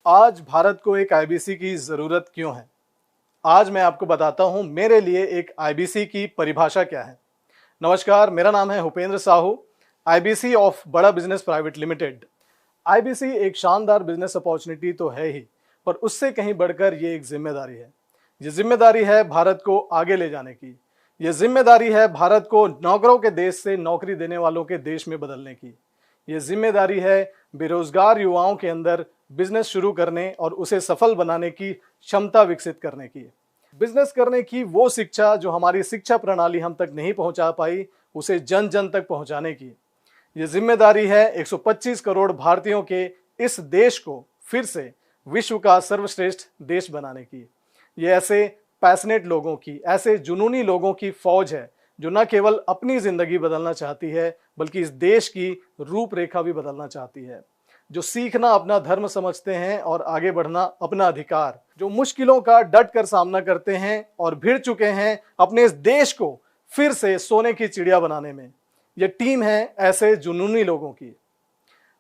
आज भारत को एक आईबीसी की ज़रूरत क्यों है? आज मैं आपको बताता हूं मेरे लिए एक आईबीसी की परिभाषा क्या है। नमस्कार, मेरा नाम है भूपेंद्र साहू, आईबीसी ऑफ बड़ा बिजनेस प्राइवेट लिमिटेड। आईबीसी एक शानदार बिजनेस अपॉर्चुनिटी तो है ही, पर उससे कहीं बढ़कर ये एक जिम्मेदारी है। ये जिम्मेदारी है भारत को आगे ले जाने की। ये जिम्मेदारी है भारत को नौकरों के देश से नौकरी देने वालों के देश में बदलने की। ये जिम्मेदारी है बेरोजगार युवाओं के अंदर बिजनेस शुरू करने और उसे सफल बनाने की क्षमता विकसित करने की। बिजनेस करने की वो शिक्षा जो हमारी शिक्षा प्रणाली हम तक नहीं पहुंचा पाई, उसे जन जन तक पहुंचाने की। ये जिम्मेदारी है 125 करोड़ भारतीयों के इस देश को फिर से विश्व का सर्वश्रेष्ठ देश बनाने की। ये ऐसे पैशनेट लोगों की, ऐसे जुनूनी लोगों की फौज है जो न केवल अपनी जिंदगी बदलना चाहती है बल्कि इस देश की रूपरेखा भी बदलना चाहती है, जो सीखना अपना धर्म समझते हैं और आगे बढ़ना अपना अधिकार, जो मुश्किलों का डट कर सामना करते हैं और भिड़ चुके हैं अपने इस देश को फिर से सोने की चिड़िया बनाने में। ये टीम है ऐसे जुनूनी लोगों की।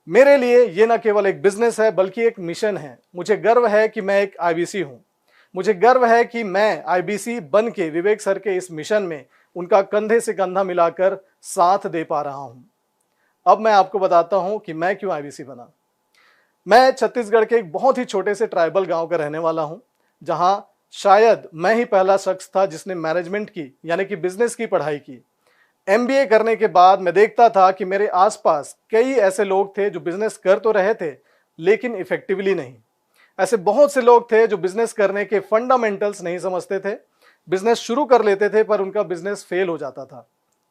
मेरे लिए ये न केवल एक बिजनेस है बल्कि एक मिशन है। मुझे गर्व है कि मैं एक आईबीसी हूं। मुझे गर्व है कि मैं आईबीसी बन के विवेक सर के इस मिशन में उनका कंधे से कंधा मिलाकर साथ दे पा रहा हूं। अब मैं आपको बताता हूं कि मैं क्यों आईबीसी बना। मैं छत्तीसगढ़ के एक बहुत ही छोटे से ट्राइबल गांव का रहने वाला हूं, जहां शायद मैं ही पहला शख्स था जिसने मैनेजमेंट की यानी कि बिजनेस की पढ़ाई की। एमबीए करने के बाद मैं देखता था कि मेरे आसपास कई ऐसे लोग थे जो बिजनेस कर तो रहे थे लेकिन इफेक्टिवली नहीं। ऐसे बहुत से लोग थे जो बिजनेस करने के फंडामेंटल्स नहीं समझते थे, बिजनेस शुरू कर लेते थे पर उनका बिजनेस फेल हो जाता था।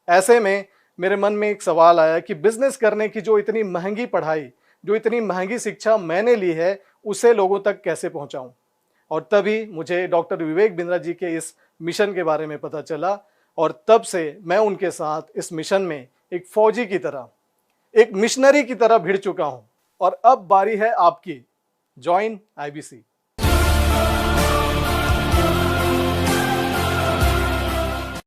ऐसे में मेरे मन में एक सवाल आया कि बिजनेस करने की जो इतनी महंगी पढ़ाई, जो इतनी महंगी शिक्षा मैंने ली है, उसे लोगों तक कैसे पहुंचाऊं। और तभी मुझे डॉक्टर विवेक बिंद्रा जी के इस मिशन के बारे में पता चला और तब से मैं उनके साथ इस मिशन में एक फौजी की तरह, एक मिशनरी की तरह भिड़ चुका हूं। और अब बारी है आपकी। Join IBC.